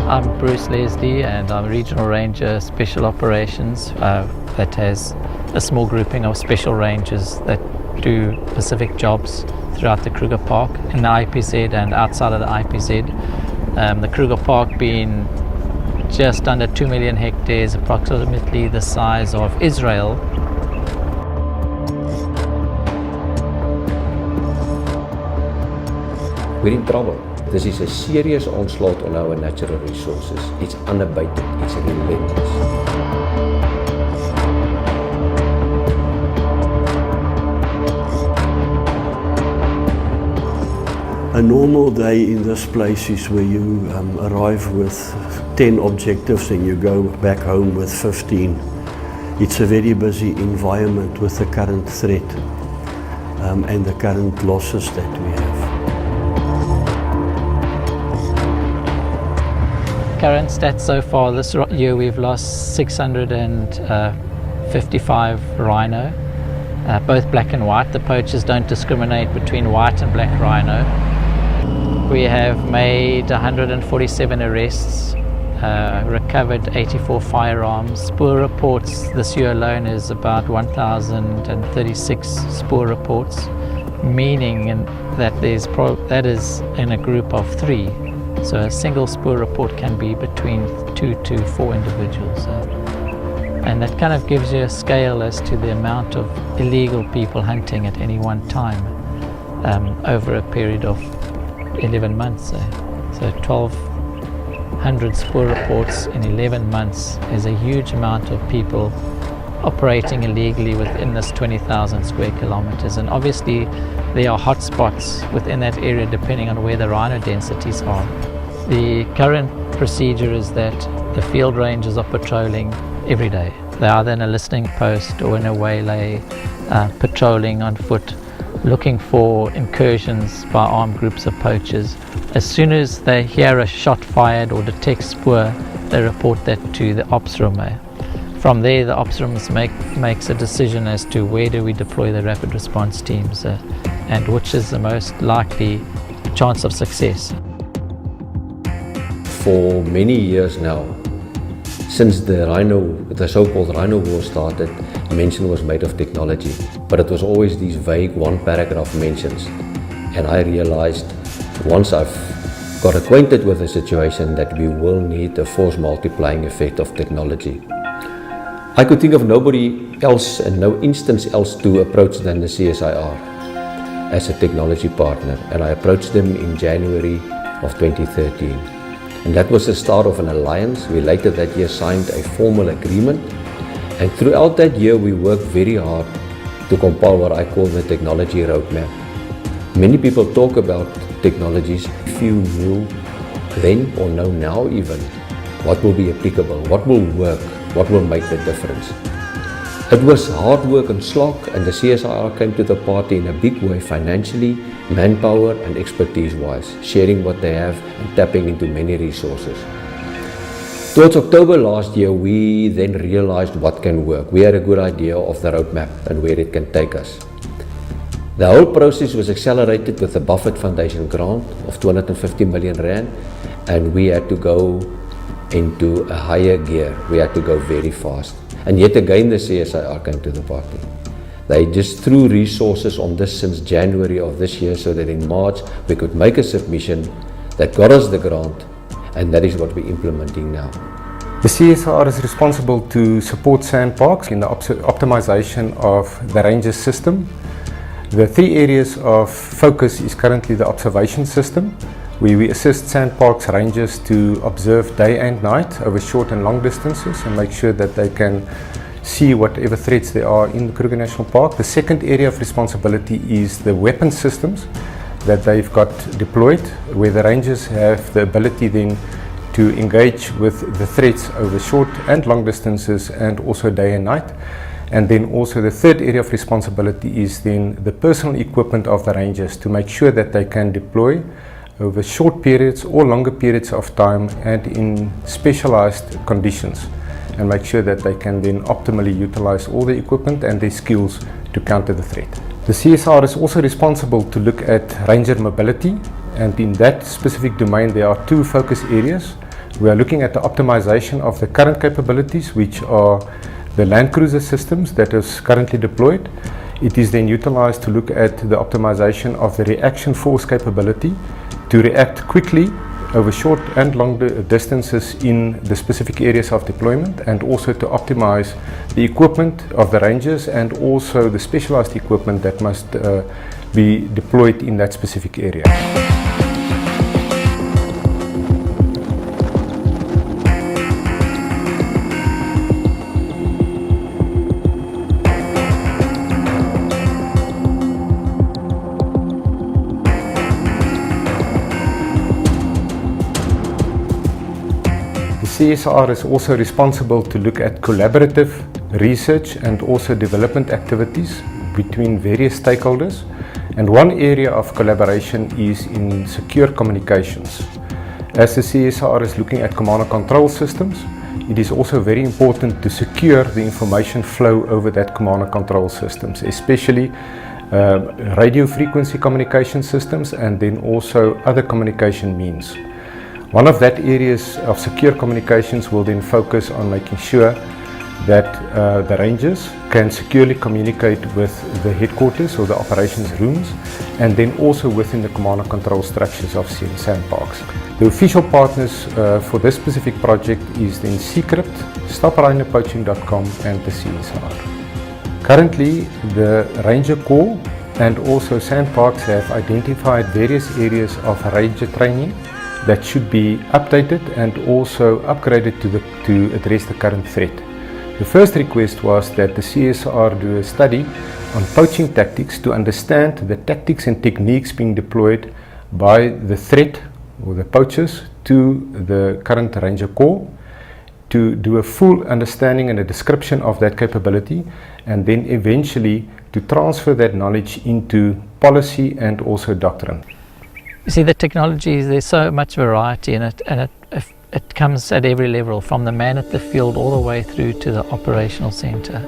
I'm Bruce Leslie and I'm Regional Ranger Special Operations that has a small grouping of special rangers that do specific jobs throughout the Kruger Park, in the IPZ and outside of the IPZ. The Kruger Park being just under 2 million hectares, approximately the size of Israel. We're in trouble. This is a serious onslaught on our natural resources. It's unabated, it's relentless. A normal day in this place is where you arrive with 10 objectives and you go back home with 15. It's a very busy environment with the current threat and the current losses that we have. Current stats so far this year, we've lost 655 rhino, both black and white. The poachers don't discriminate between white and black rhino. We have made 147 arrests, recovered 84 firearms. Spoor reports this year alone is about 1,036 spoor reports, meaning that that is in a group of 3. So a single spoor report can be between 2 to 4 individuals. And that kind of gives you a scale as to the amount of illegal people hunting at any one time over a period of 11 months. So 1,200 spoor reports in 11 months is a huge amount of people operating illegally within this 20,000 square kilometers. And obviously there are hot spots within that area depending on where the rhino densities are. The current procedure is that the field rangers are patrolling every day. They are then a listening post or in a waylay, patrolling on foot, looking for incursions by armed groups of poachers. As soon as they hear a shot fired or detect spoor, they report that to the ops room. From there, the ops room makes a decision as to where do we deploy the rapid response teams and which is the most likely chance of success. For many years now, since the so-called rhino war started, mention was made of technology, but it was always these vague one-paragraph mentions. And I realized once I've got acquainted with the situation that we will need a force multiplying effect of technology. I could think of nobody else and no instance else to approach than the CSIR as a technology partner, and I approached them in January of 2013. And that was the start of an alliance. We later that year signed a formal agreement, and throughout that year we worked very hard to compile what I call the technology roadmap. Many people talk about technologies. Few knew then or know now even what will be applicable, what will work, what will make the difference. It was hard work and slog, and the CSIR came to the party in a big way financially, manpower and expertise wise, sharing what they have and tapping into many resources. Towards October last year, we then realized what can work. We had a good idea of the roadmap and where it can take us. The whole process was accelerated with the Buffett Foundation grant of 250 million rand, and we had to go into a higher gear. We had to go very fast. And yet again the CSIR came to the party. They just threw resources on this since January of this year so that in March we could make a submission that got us the grant, and that is what we're implementing now. The CSIR is responsible to support sandparks in the optimization of the ranger system. The 3 areas of focus is currently the observation system, where we assist sandparks rangers to observe day and night over short and long distances and make sure that they can see whatever threats there are in the Kruger National Park. The second area of responsibility is the weapon systems that they've got deployed, where the rangers have the ability then to engage with the threats over short and long distances and also day and night. And then also the third area of responsibility is then the personal equipment of the rangers to make sure that they can deploy over short periods or longer periods of time and in specialized conditions, and make sure that they can then optimally utilize all the equipment and their skills to counter the threat. The CSIR is also responsible to look at ranger mobility, and in that specific domain there are 2 focus areas. We are looking at the optimization of the current capabilities, which are the land cruiser systems that is currently deployed. It is then utilized to look at the optimization of the reaction force capability to react quickly over short and long distances in the specific areas of deployment, and also to optimize the equipment of the rangers and also the specialized equipment that must be deployed in that specific area. CSIR is also responsible to look at collaborative research and also development activities between various stakeholders, and one area of collaboration is in secure communications. As the CSIR is looking at command and control systems, it is also very important to secure the information flow over that command and control systems, especially radio frequency communication systems and then also other communication means. One of that areas of secure communications will then focus on making sure that the rangers can securely communicate with the headquarters or the operations rooms, and then also within the command and control structures of sandparks. The official partners for this specific project is then Seecrypt, StopRhinoPoaching.com and the CSIR. Currently, the Ranger Corps and also sandparks have identified various areas of ranger training that should be updated and also upgraded to address the current threat. The first request was that the CSIR do a study on poaching tactics to understand the tactics and techniques being deployed by the threat or the poachers to the current Ranger Corps, to do a full understanding and a description of that capability, and then eventually to transfer that knowledge into policy and also doctrine. You see, the technology, there's so much variety in it, and it comes at every level, from the man at the field all the way through to the operational center.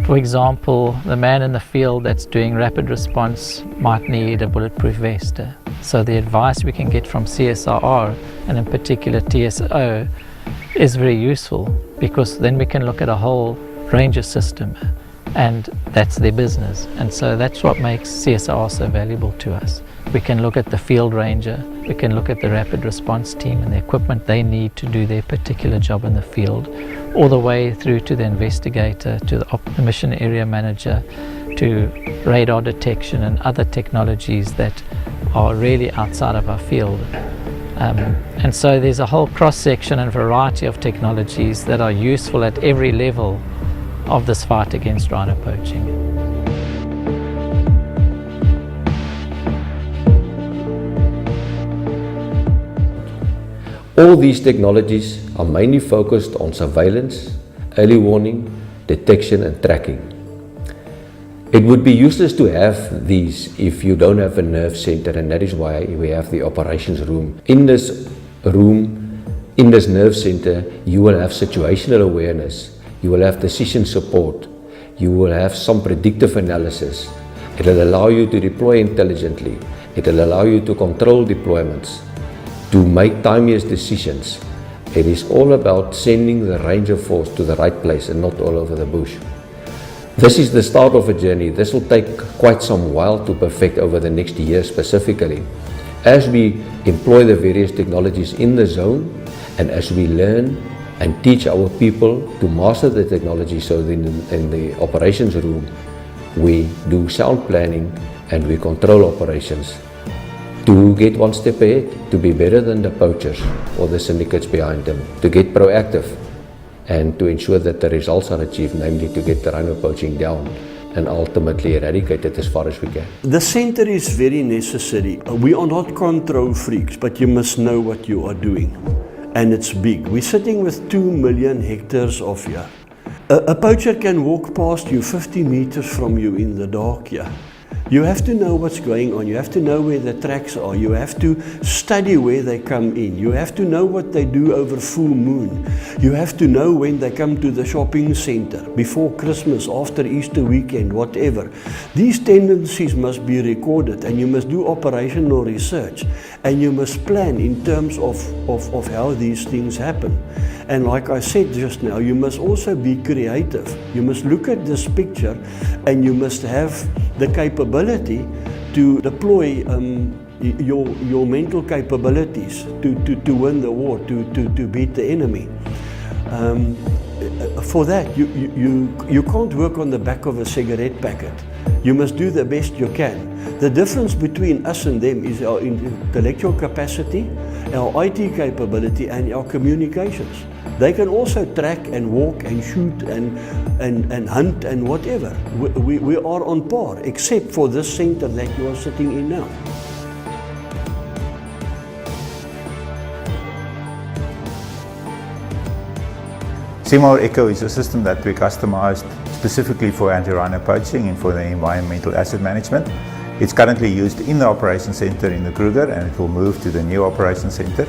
For example, the man in the field that's doing rapid response might need a bulletproof vest. So the advice we can get from CSIR, and in particular TSO, is very useful, because then we can look at a whole ranger system, and that's their business. And so that's what makes CSIR so valuable to us. We can look at the field ranger, we can look at the rapid response team and the equipment they need to do their particular job in the field, all the way through to the investigator, to the mission area manager, to radar detection and other technologies that are really outside of our field. And so there's a whole cross-section and variety of technologies that are useful at every level of this fight against rhino poaching. All these technologies are mainly focused on surveillance, early warning, detection and tracking. It would be useless to have these if you don't have a nerve center, and that is why we have the operations room. In this room, in this nerve center, you will have situational awareness, you will have decision support, you will have some predictive analysis. It will allow you to deploy intelligently, it will allow you to control deployments, to make timeliest decisions. It is all about sending the ranger force to the right place and not all over the bush. This is the start of a journey. This will take quite some while to perfect over the next year specifically. As we employ the various technologies in the zone, and as we learn and teach our people to master the technology, so in the operations room, we do sound planning and we control operations to get one step ahead, to be better than the poachers or the syndicates behind them, to get proactive and to ensure that the results are achieved, namely to get the rhino poaching down and ultimately eradicate it as far as we can. The center is very necessary. We are not control freaks, but you must know what you are doing. And it's big. We're sitting with 2 million hectares of here. A poacher can walk past you 50 meters from you in the dark here. You have to know what's going on. You have to know where the tracks are. You have to study where they come in. You have to know what they do over full moon. You have to know when they come to the shopping center, before Christmas, after Easter weekend, whatever. These tendencies must be recorded, and you must do operational research, and you must plan in terms of how these things happen. And like I said just now, you must also be creative. You must look at this picture, and you must have the capability to deploy your mental capabilities to win the war, to beat the enemy. For that, you can't work on the back of a cigarette packet. You must do the best you can. The difference between us and them is our intellectual capacity, our IT capability, and our communications. They can also track and walk and shoot and hunt and whatever. We are on par, except for this center that you are sitting in now. Seecrypt Echo is a system that we customized specifically for anti-rhino poaching and for the environmental asset management. It's currently used in the Operations Center in the Kruger, and it will move to the new Operations Center.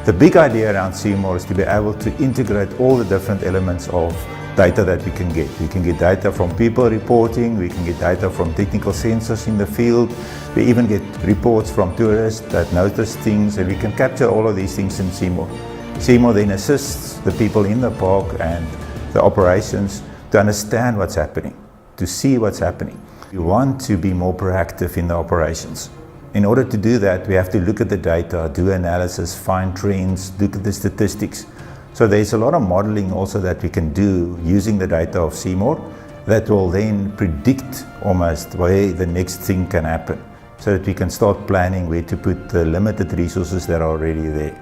The big idea around Seecrypt is to be able to integrate all the different elements of data that we can get. We can get data from people reporting, we can get data from technical sensors in the field, we even get reports from tourists that notice things, and we can capture all of these things in Seecrypt. Seecrypt then assists the people in the park and the operations to understand what's happening, to see what's happening. We want to be more proactive in the operations. In order to do that, we have to look at the data, do analysis, find trends, look at the statistics. So there's a lot of modeling also that we can do using the data of Seecrypt that will then predict almost where the next thing can happen, so that we can start planning where to put the limited resources that are already there.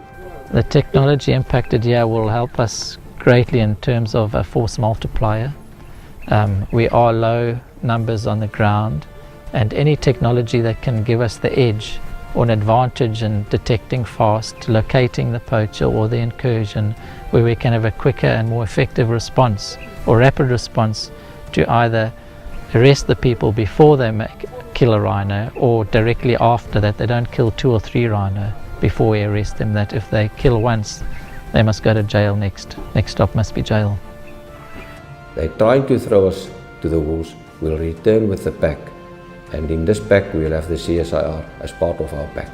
The technology impacted here will help us greatly in terms of a force multiplier. We are low numbers on the ground, and any technology that can give us the edge or an advantage in detecting fast, locating the poacher or the incursion, where we can have a quicker and more effective response or rapid response to either arrest the people before they kill a rhino, or directly after that. They don't kill 2 or 3 rhino before we arrest them, that if they kill once, they must go to jail next. Next stop must be jail. They're trying to throw us to the wolves. We'll return with the pack, and in this pack we'll have the CSIR as part of our pack.